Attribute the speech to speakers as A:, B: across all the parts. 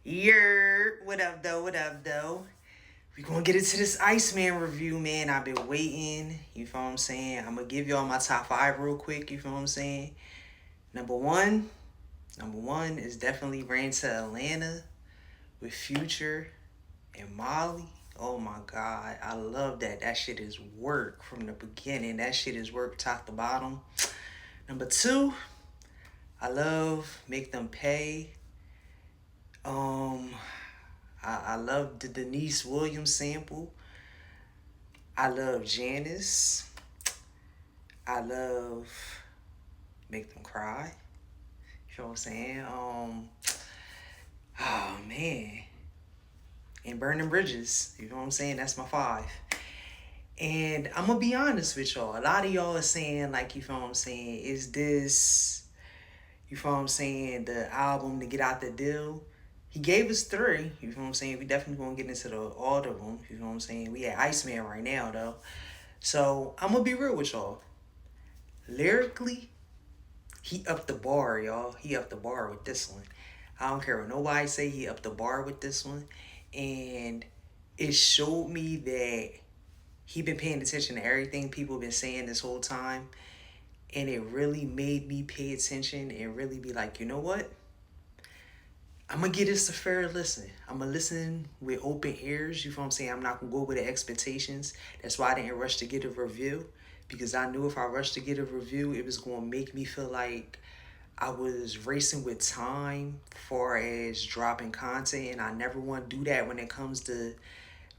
A: What up, though? What up, though? We gonna get into this Iceman review, man. I've been waiting. You feel what I'm saying? I'm gonna give y'all my top five real quick. You feel what I'm saying? Number one, number one is definitely Rain to Atlanta with Future and Molly. Oh my God, I love that. That shit is work from the beginning. That shit is work top to bottom. Number two, I love Make Them Pay. Um, I love the Denise Williams sample. I love Janice. I love Make Them Cry. You know what I'm saying? Oh man. And Burning Bridges. You know what I'm saying? That's my five. And I'm gonna be honest with y'all. A lot of y'all are saying, like, you feel what I'm saying, is this, you feel what I'm saying, the album to get out the deal? He gave us three. You feel what I'm saying? We definitely gonna get into all of them. You know what I'm saying? We at Iceman right now though. So I'm gonna be real with y'all. Lyrically, he upped the bar, y'all. He upped the bar with this one. I don't care what nobody say. He upped the bar with this one, and it showed me that he been paying attention to everything people been saying this whole time, and it really made me pay attention and really be like, you know what? I'm gonna give this a fair listen. I'm gonna listen with open ears. You feel what I'm saying? I'm not gonna go with the expectations. That's why I didn't rush to get a review, because I knew if I rushed to get a review, it was gonna make me feel like I was racing with time far as dropping content, and I never want to do that when it comes to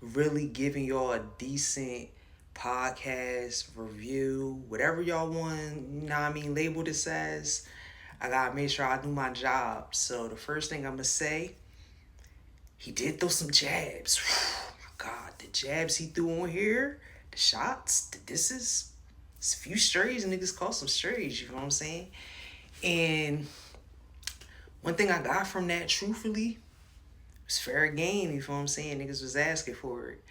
A: really giving y'all a decent podcast review, whatever y'all want, you know what I mean, label this as. I gotta make sure I do my job. So the first thing I'm gonna say, he did throw some jabs. Oh my God, the jabs he threw on here, the shots, the disses, it's a few strays. Niggas caught some strays. You know what I'm saying? And one thing I got from that, truthfully, was fair game. You feel what I'm saying? Niggas was asking for it.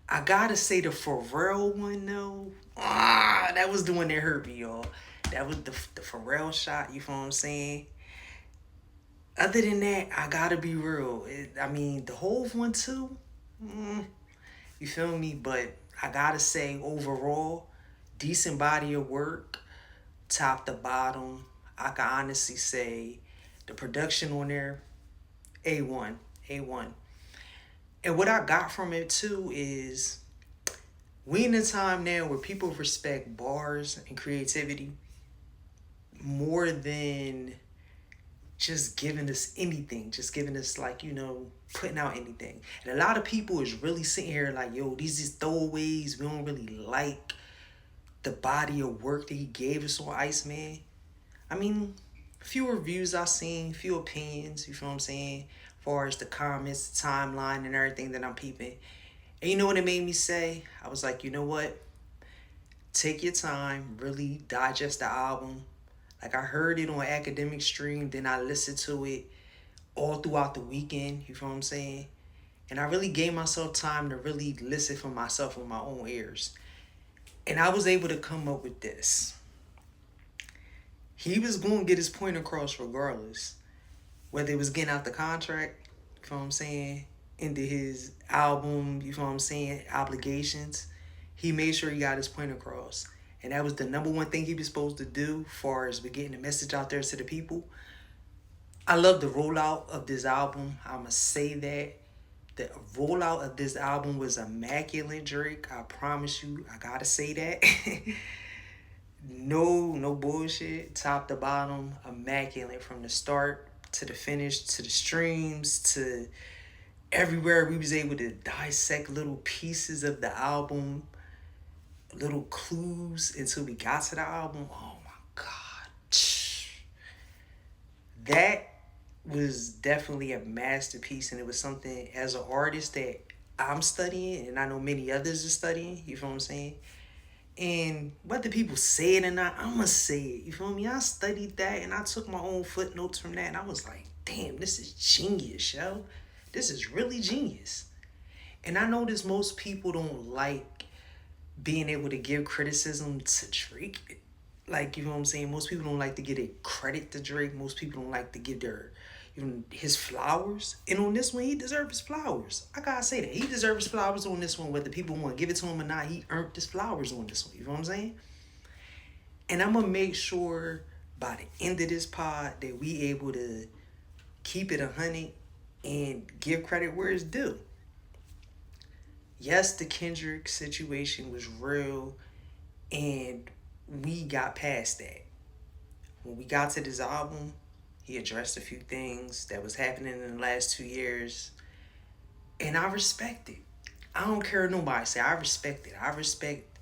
A: I gotta say the Pharrell one though. That was the one that hurt me, y'all. That was the Pharrell shot. You feel what I'm saying? Other than that, I gotta be real. I mean, the whole one too. You feel me? But I gotta say, overall, decent body of work, top to bottom. I can honestly say, the production on there, A1, A1. And what I got from it too is, we in a time now where people respect bars and creativity more than just giving us anything, just giving us, like, putting out anything. And a lot of people is really sitting here like, yo, these is throwaways. We don't really like the body of work that he gave us on Iceman. I mean, few reviews I've seen, few opinions, you feel what I'm saying? As far as the comments, the timeline, and everything that I'm peeping. And you know what it made me say? I was like, you know what? Take your time, really digest the album. Like, I heard it on academic stream, then I listened to it all throughout the weekend, you feel what I'm saying? And I really gave myself time to really listen for myself with my own ears. And I was able to come up with this. He was going to get his point across regardless. Whether it was getting out the contract, you feel what I'm saying, into his album, you feel what I'm saying, obligations. He made sure he got his point across. And that was the number one thing he was supposed to do as far as getting the message out there to the people. I love the rollout of this album. I'ma say that. The rollout of this album was immaculate, Drake. I promise you. I gotta say that. No bullshit. Top to bottom, immaculate from the start to the finish, to the streams, to everywhere. We was able to dissect little pieces of the album, little clues until we got to the album. Oh my God. That was definitely a masterpiece, and it was something as an artist that I'm studying, and I know many others are studying. You feel what I'm saying? And whether people say it or not, I'ma say it. You feel me? I studied that, and I took my own footnotes from that, and I was like, damn, this is genius, yo. This is really genius. And I notice most people don't like being able to give criticism to Drake. like, you know what I'm saying? Most people don't like to give it credit to Drake. Most people don't like to give their, even his flowers. And on this one, he deserves his flowers. I gotta say that. He deserves his flowers on this one, whether people want to give it to him or not. He earned his flowers on this one. You know what I'm saying? And I'm gonna make sure by the end of this pod that we able to keep it 100 and give credit where it's due. Yes, the Kendrick situation was real, and we got past that. When we got to this album, he addressed a few things that was happening in the last 2 years, and I respect it. I don't care what nobody say. I respect it. I respect,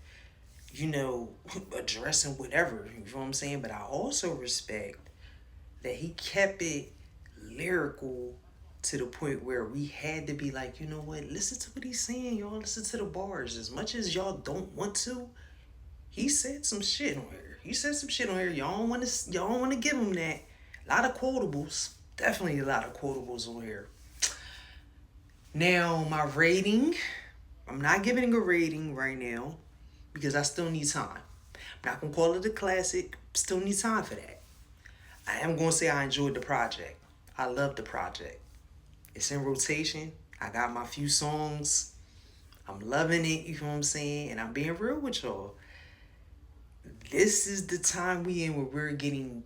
A: you know, addressing whatever. You know what I'm saying? But I also respect that he kept it lyrical to the point where we had to be like, you know what? Listen to what he's saying, y'all. Listen to the bars. As much as y'all don't want to, he said some shit on here. He said some shit on here. Y'all don't want to give him that. A lot of quotables. Definitely a lot of quotables on here. Now, my rating, I'm not giving a rating right now because I still need time. I'm not going to call it a classic. Still need time for that. I am going to say I enjoyed the project. I love the project. It's in rotation. I got my few songs. I'm loving it, you know what I'm saying? And I'm being real with y'all. This is the time we in where we're getting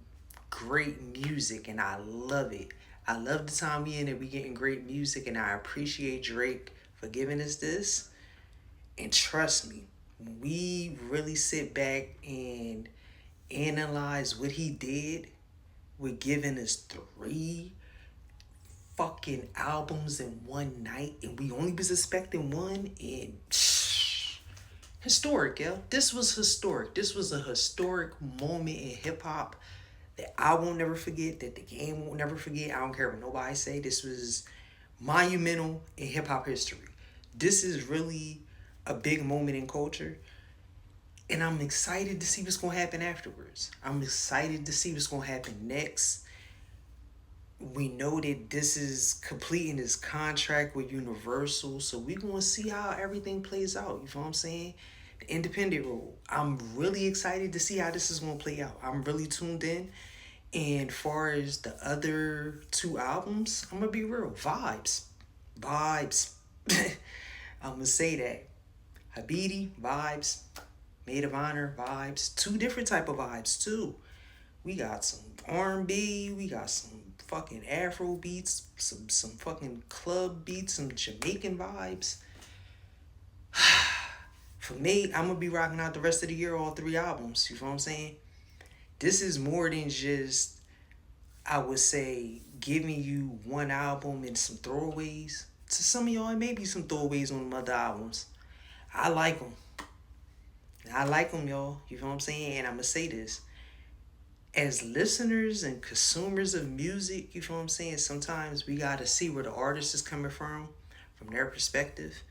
A: great music, and I love it. I love the time we in that we getting great music, and I appreciate Drake for giving us this. And trust me, when we really sit back and analyze what he did with giving us 3 fucking albums in one night, and we only was expecting one, and historic, yo. This was historic. This was a historic moment in hip hop that I won't never forget, that the game won't never forget. I don't care what nobody say. This was monumental in hip hop history. This is really a big moment in culture. And I'm excited to see what's going to happen afterwards. I'm excited to see what's going to happen next. We know that this is completing his contract with Universal, so we're going to see how everything plays out. You know what I'm saying? The independent role. I'm really excited to see how this is going to play out. I'm really tuned in. And far as the other 2 albums, I'm going to be real. Vibes. Vibes. I'm going to say that. Habidi, vibes. Maid of Honor, vibes. 2 different type of vibes, too. We got some R&B. We got some fucking Afro beats. Some fucking club beats. Some Jamaican vibes. For me, I'm going to be rocking out the rest of the year all 3 albums. You know what I'm saying? This is more than just, I would say, giving you one album and some throwaways. To some of y'all, it may be some throwaways on them other albums. I like them. I like them, y'all. You know what I'm saying? And I'm going to say this. As listeners and consumers of music, you know what I'm saying? Sometimes we got to see where the artist is coming from their perspective.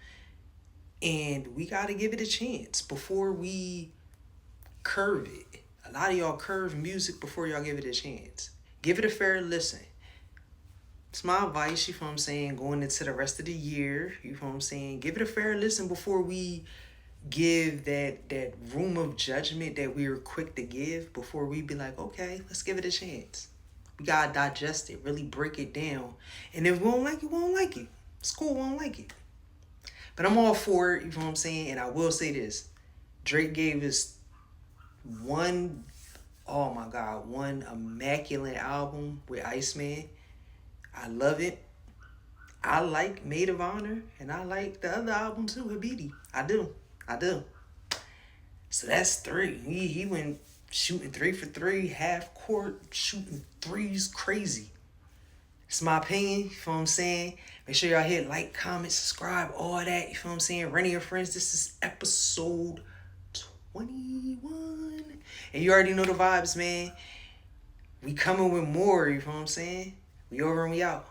A: And we got to give it a chance before we curve it. A lot of y'all curve music before y'all give it a chance. Give it a fair listen. It's my advice, you know what I'm saying, going into the rest of the year, you know what I'm saying. Give it a fair listen before we give that room of judgment that we were quick to give, before we be like, okay, let's give it a chance. We got to digest it, really break it down. And if we don't like it, we don't like it. It's cool, we don't like it. But I'm all for it, you know what I'm saying. And I will say this. Drake gave us one immaculate album with Iceman. I love it. I like Maid of Honor, and I like the other album too, Habidi. I do. So that's 3. He went shooting 3 for 3, half court, shooting threes, crazy. It's my opinion, you know what I'm saying? Make sure y'all hit like, comment, subscribe, all that, you know what I'm saying? Run to your friends. This is episode 21. And you already know the vibes, man. We coming with more, you know what I'm saying? We over and we out.